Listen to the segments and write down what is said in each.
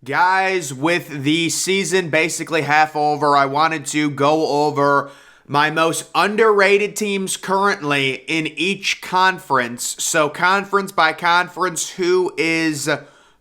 Guys, with the season basically half over, I wanted to go over my most underrated teams currently in each conference. So conference by conference, who is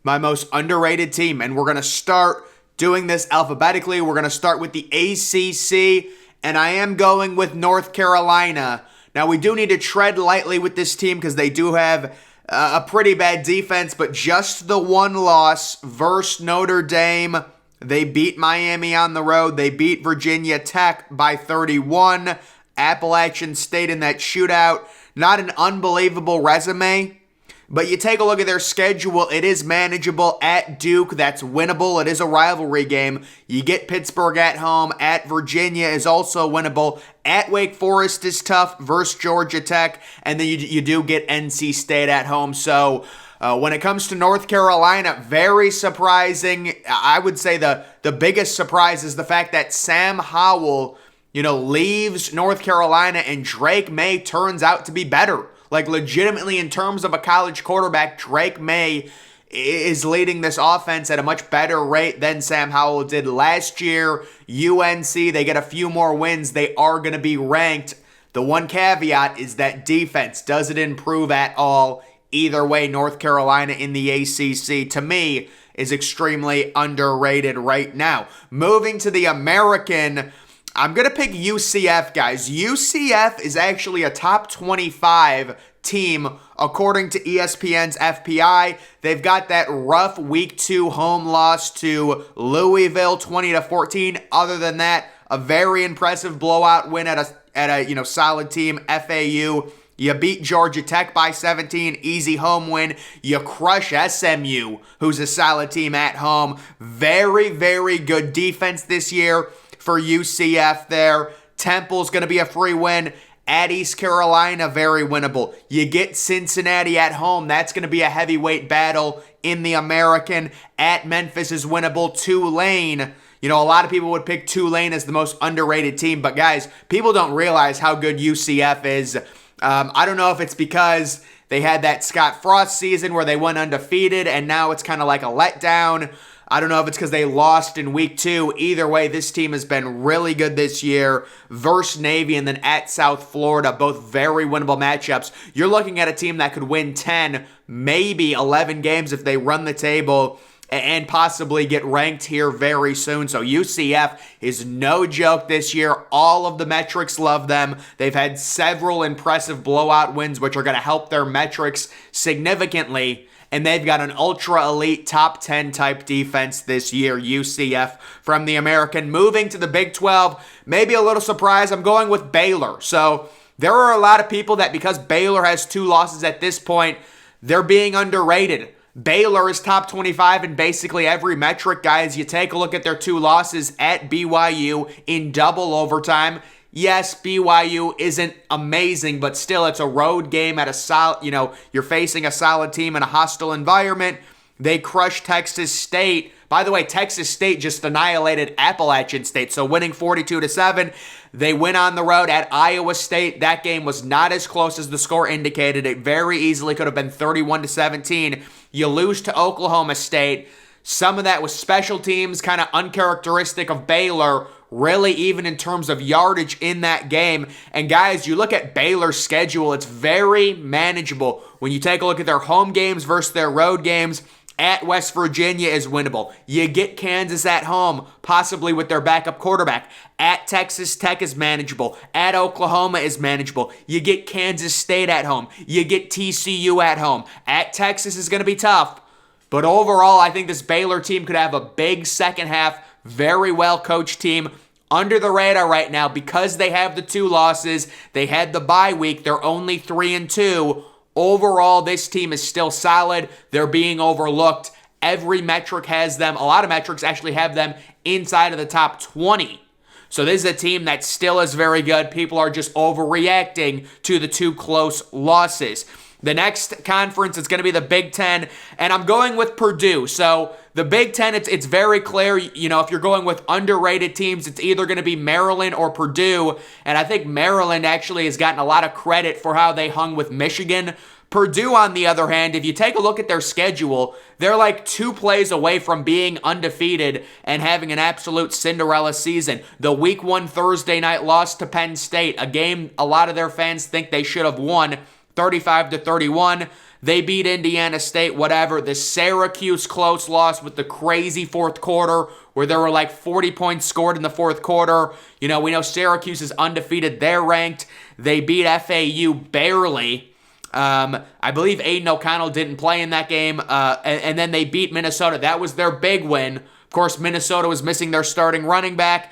my most underrated team? And we're going to start doing this alphabetically. We're going to start with the ACC, and I am going with North Carolina. Now, we do need to tread lightly with this team because they do have a pretty bad defense, but just the one loss versus Notre Dame. They beat Miami on the road. They beat Virginia Tech by 31. Appalachian State in that shootout. Not an unbelievable resume, but you take a look at their schedule. It is manageable. At Duke, that's winnable. It is a rivalry game. You get Pittsburgh at home. At Virginia is also winnable. At Wake Forest is tough versus Georgia Tech. And then you do get NC State at home. So when it comes to North Carolina, very surprising. I would say the biggest surprise is the fact that Sam Howell, leaves North Carolina and Drake May turns out to be better. Like, legitimately, in terms of a college quarterback, Drake May is leading this offense at a much better rate than Sam Howell did last year. UNC, they get a few more wins. They are going to be ranked. The one caveat is that defense. Does it improve at all? Either way, North Carolina in the ACC, to me, is extremely underrated right now. Moving to the American, I'm going to pick UCF, guys. UCF is actually a top 25 team according to ESPN's FPI. They've got that rough week 2 home loss to Louisville, 20-14. Other than that, a very impressive blowout win at a solid team, FAU. You beat Georgia Tech by 17, easy home win. You crush SMU, who's a solid team at home. Very, very good defense this year for UCF there. Temple's going to be a free win. At East Carolina, very winnable. You get Cincinnati at home. That's going to be a heavyweight battle in the American. At Memphis is winnable. Tulane, a lot of people would pick Tulane as the most underrated team. But guys, people don't realize how good UCF is. I don't know if it's because they had that Scott Frost season where they went undefeated and now it's kind of like a letdown. I don't know if it's because they lost in week 2. Either way, this team has been really good this year. Versus Navy and then at South Florida, both very winnable matchups. You're looking at a team that could win 10, maybe 11 games if they run the table and possibly get ranked here very soon. So UCF is no joke this year. All of the metrics love them. They've had several impressive blowout wins, which are going to help their metrics significantly. And they've got an ultra-elite top 10 type defense this year, UCF from the American. Moving to the Big 12, maybe a little surprise, I'm going with Baylor. So there are a lot of people that because Baylor has 2 losses at this point, they're being underrated. Baylor is top 25 in basically every metric, guys. You take a look at their 2 losses at BYU in double overtime. Yes, BYU isn't amazing, but still it's a road game at a solid, you're facing a solid team in a hostile environment. They crushed Texas State. By the way, Texas State just annihilated Appalachian State, so winning 42-7. They went on the road at Iowa State. That game was not as close as the score indicated. It very easily could have been 31-17. You lose to Oklahoma State. Some of that was special teams, kind of uncharacteristic of Baylor, really even in terms of yardage in that game. And guys, you look at Baylor's schedule, it's very manageable. When you take a look at their home games versus their road games, at West Virginia is winnable. You get Kansas at home, possibly with their backup quarterback. At Texas Tech is manageable. At Oklahoma is manageable. You get Kansas State at home. You get TCU at home. At Texas is going to be tough. But overall, I think this Baylor team could have a big second half, very well coached team. Under the radar right now because they have the 2 losses. They had the bye week. They're only 3-2. Overall, this team is still solid. They're being overlooked. Every metric has them. A lot of metrics actually have them inside of the top 20. So this is a team that still is very good. People are just overreacting to the 2 close losses. The next conference is going to be the Big Ten, and I'm going with Purdue. So the Big Ten, it's very clear, if you're going with underrated teams, it's either going to be Maryland or Purdue, and I think Maryland actually has gotten a lot of credit for how they hung with Michigan. Purdue, on the other hand, if you take a look at their schedule, they're like 2 plays away from being undefeated and having an absolute Cinderella season. The Week 1 Thursday night loss to Penn State, a game a lot of their fans think they should have won, 35-31. They beat Indiana State, whatever. The Syracuse close loss with the crazy fourth quarter where there were like 40 points scored in the fourth quarter. We know Syracuse is undefeated. They're ranked. They beat FAU barely. I believe Aiden O'Connell didn't play in that game. And then they beat Minnesota. That was their big win. Of course, Minnesota was missing their starting running back.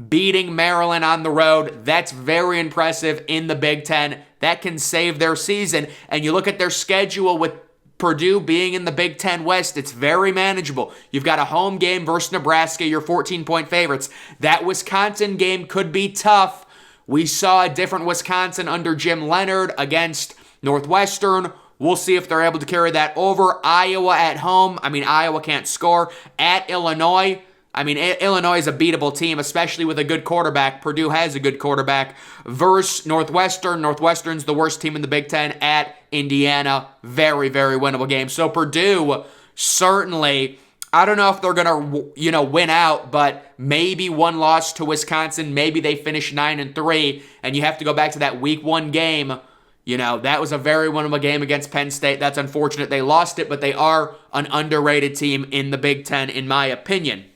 Beating Maryland on the road, that's very impressive in the Big Ten. That can save their season. And you look at their schedule with Purdue being in the Big Ten West, it's very manageable. You've got a home game versus Nebraska, your 14-point favorites. That Wisconsin game could be tough. We saw a different Wisconsin under Jim Leonhard against Northwestern. We'll see if they're able to carry that over. Iowa at home. Iowa can't score. At Illinois. Illinois is a beatable team, especially with a good quarterback. Purdue has a good quarterback. Versus Northwestern. Northwestern's the worst team in the Big Ten. At Indiana. Very, very winnable game. So Purdue, certainly, I don't know if they're going to, win out, but maybe one loss to Wisconsin. Maybe they finish 9-3, and you have to go back to that Week 1 game. That was a very winnable game against Penn State. That's unfortunate they lost it, but they are an underrated team in the Big Ten, in my opinion.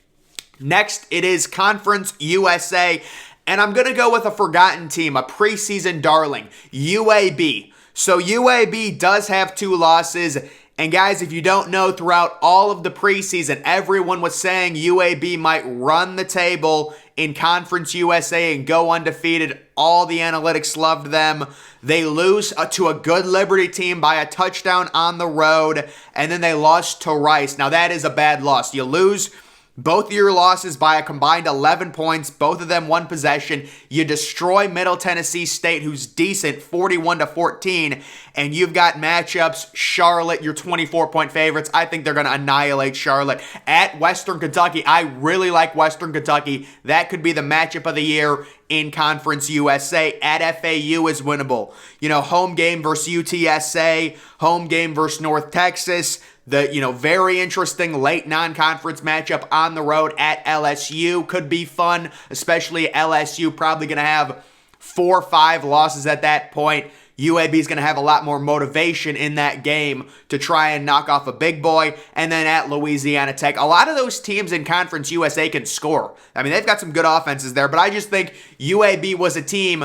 Next, it is Conference USA, and I'm going to go with a forgotten team, a preseason darling, UAB. So UAB does have 2 losses, and guys, if you don't know, throughout all of the preseason, everyone was saying UAB might run the table in Conference USA and go undefeated. All the analytics loved them. They lose to a good Liberty team by a touchdown on the road, and then they lost to Rice. Now, that is a bad loss. You lose both of your losses by a combined 11 points, both of them 1 possession. You destroy Middle Tennessee State, who's decent, 41-14, and you've got matchups. Charlotte, your 24-point favorites. I think they're going to annihilate Charlotte. At Western Kentucky, I really like Western Kentucky. That could be the matchup of the year in Conference USA. At FAU is winnable. Home game versus UTSA, home game versus North Texas. The, very interesting late non-conference matchup on the road at LSU could be fun, especially LSU probably going to have 4 or 5 losses at that point. UAB is going to have a lot more motivation in that game to try and knock off a big boy. And then at Louisiana Tech, a lot of those teams in Conference USA can score. They've got some good offenses there, but I just think UAB was a team.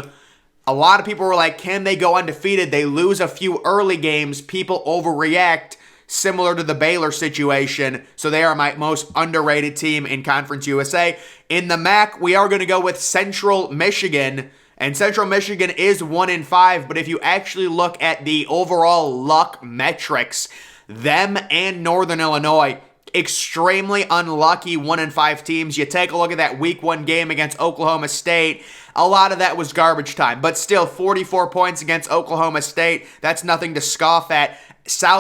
A lot of people were like, can they go undefeated? They lose a few early games. People overreact. Similar to the Baylor situation. So they are my most underrated team in Conference USA. In the MAC, we are going to go with Central Michigan. And Central Michigan is 1-5. But if you actually look at the overall luck metrics, them and Northern Illinois, extremely unlucky 1-5 teams. You take a look at that Week 1 game against Oklahoma State. A lot of that was garbage time. But still, 44 points against Oklahoma State. That's nothing to scoff at.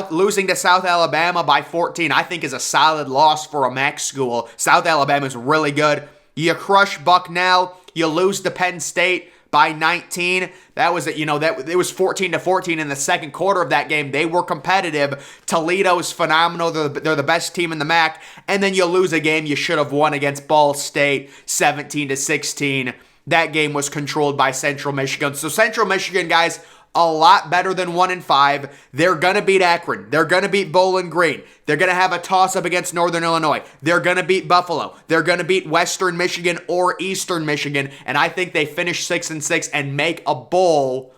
Losing to South Alabama by 14, I think, is a solid loss for a MAC school. South Alabama is really good. You crush Bucknell. You lose to Penn State by 19. That was it. It was 14-14 in the second quarter of that game. They were competitive. Toledo's phenomenal. They're the best team in the MAC. And then you lose a game you should have won against Ball State, 17-16. That game was controlled by Central Michigan. So Central Michigan, guys, a lot better than 1-5. They're going to beat Akron. They're going to beat Bowling Green. They're going to have a toss-up against Northern Illinois. They're going to beat Buffalo. They're going to beat Western Michigan or Eastern Michigan. And I think they finish 6-6 and make a bowl.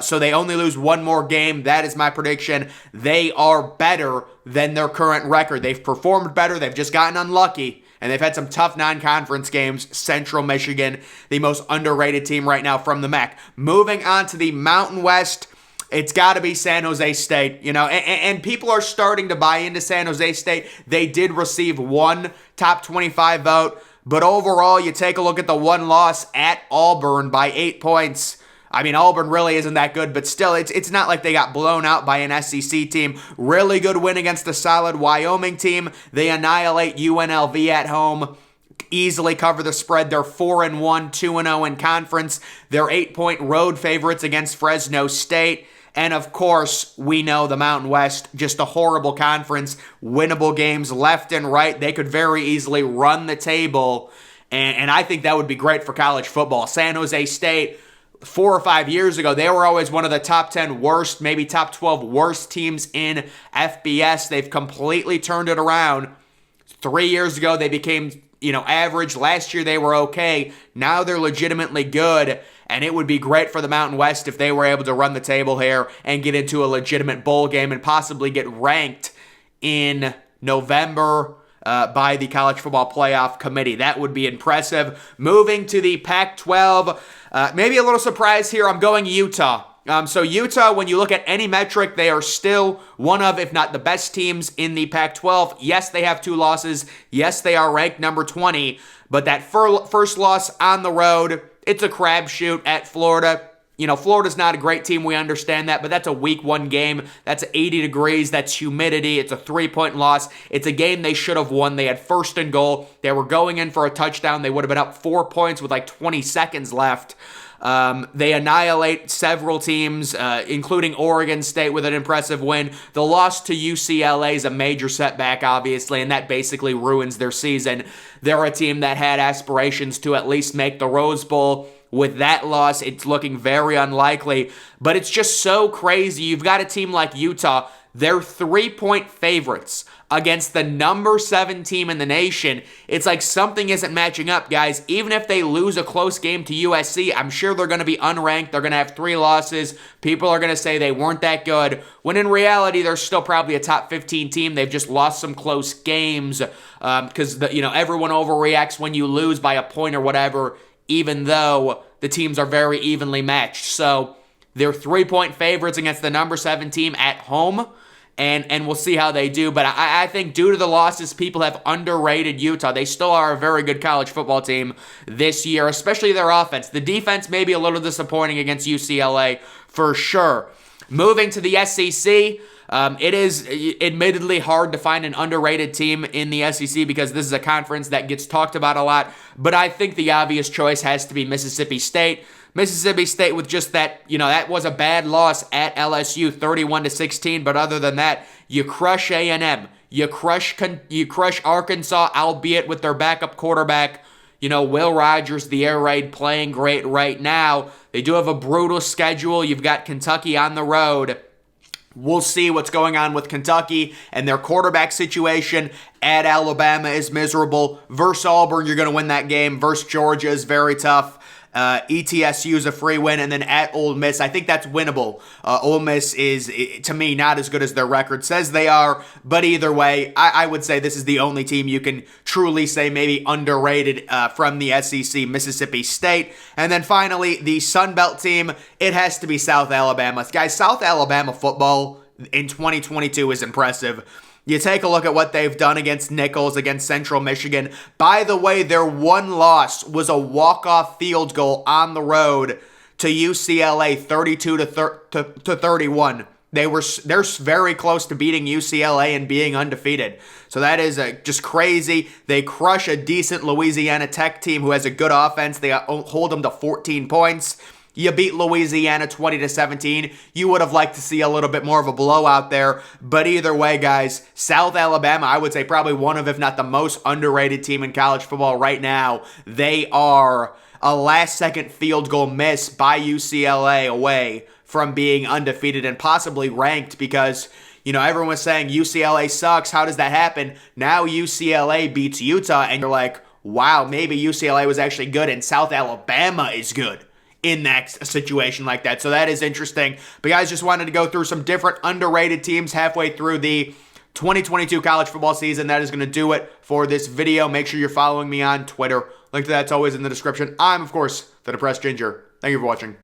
So they only lose 1 more game. That is my prediction. They are better than their current record. They've performed better. They've just gotten unlucky. And they've had some tough non-conference games. Central Michigan, the most underrated team right now from the MAC. Moving on to the Mountain West, it's got to be San Jose State. And people are starting to buy into San Jose State. They did receive 1 top 25 vote. But overall, you take a look at the 1 loss at Auburn by 8 points. Auburn really isn't that good, but still, it's not like they got blown out by an SEC team. Really good win against a solid Wyoming team. They annihilate UNLV at home, easily cover the spread. They're 4-1, 2-0 in conference. They're 8-point road favorites against Fresno State. And of course, we know the Mountain West, just a horrible conference, winnable games left and right. They could very easily run the table, and I think that would be great for college football. San Jose State, 4 or 5 years ago, they were always one of the top 10 worst, maybe top 12 worst teams in FBS. They've completely turned it around. 3 years ago, they became, average. Last year, they were okay. Now they're legitimately good, and it would be great for the Mountain West if they were able to run the table here and get into a legitimate bowl game and possibly get ranked in November by the College Football Playoff Committee. That would be impressive. Moving to the Pac-12, maybe a little surprise here. I'm going Utah. So Utah, when you look at any metric, they are still one of, if not the best teams in the Pac-12. Yes, they have 2 losses. Yes, they are ranked number 20. But that first loss on the road, it's a crapshoot at Florida. Florida's not a great team. We understand that, but that's a week 1 game. That's 80 degrees. That's humidity. It's a 3-point loss. It's a game they should have won. They had first and goal. They were going in for a touchdown. They would have been up 4 points with like 20 seconds left. They annihilate several teams, including Oregon State with an impressive win. The loss to UCLA is a major setback, obviously, and that basically ruins their season. They're a team that had aspirations to at least make the Rose Bowl. With that loss, it's looking very unlikely, but it's just so crazy. You've got a team like Utah. They're 3-point favorites against the number 7 team in the nation. It's like something isn't matching up, guys. Even if they lose a close game to USC, I'm sure they're going to be unranked. They're going to have 3 losses. People are going to say they weren't that good, when in reality, they're still probably a top 15 team. They've just lost some close games because everyone overreacts when you lose by a point or whatever, even though the teams are very evenly matched. So they're 3-point favorites against the number 7 team at home, and we'll see how they do. But I think due to the losses, people have underrated Utah. They still are a very good college football team this year, especially their offense. The defense may be a little disappointing against UCLA for sure. Moving to the SEC, it is admittedly hard to find an underrated team in the SEC because this is a conference that gets talked about a lot, but I think the obvious choice has to be Mississippi State. Mississippi State with just that, that was a bad loss at LSU, 31-16, but other than that, you crush A&M. You crush Arkansas, albeit with their backup quarterback, Will Rogers, the air raid, playing great right now. They do have a brutal schedule. You've got Kentucky on the road. We'll see what's going on with Kentucky and their quarterback situation. At Alabama is miserable. Versus Auburn, you're going to win that game. Versus Georgia is very tough. ETSU is a free win, and then at Ole Miss, I think that's winnable. Ole Miss is, to me, not as good as their record says they are, but either way, I would say this is the only team you can truly say maybe underrated from the SEC, Mississippi State. And then finally, the Sun Belt team, it has to be South Alabama. Guys, South Alabama football in 2022 is impressive. You take a look at what they've done against Nichols, against Central Michigan. By the way, their one loss was a walk-off field goal on the road to UCLA, 32-31. They're very close to beating UCLA and being undefeated. So that is just crazy. They crush a decent Louisiana Tech team who has a good offense. They hold them to 14 points. You beat Louisiana 20-17. You would have liked to see a little bit more of a blowout there. But either way, guys, South Alabama, I would say probably one of, if not the most underrated team in college football right now. They are a last-second field goal miss by UCLA away from being undefeated and possibly ranked because, everyone was saying UCLA sucks. How does that happen? Now UCLA beats Utah, and you're like, wow, maybe UCLA was actually good and South Alabama is good in that situation like that. So that is interesting. But guys, just wanted to go through some different underrated teams halfway through the 2022 college football season. That is going to do it for this video. Make sure you're following me on Twitter. Link to that's always in the description. I'm, of course, the Depressed Ginger. Thank you for watching.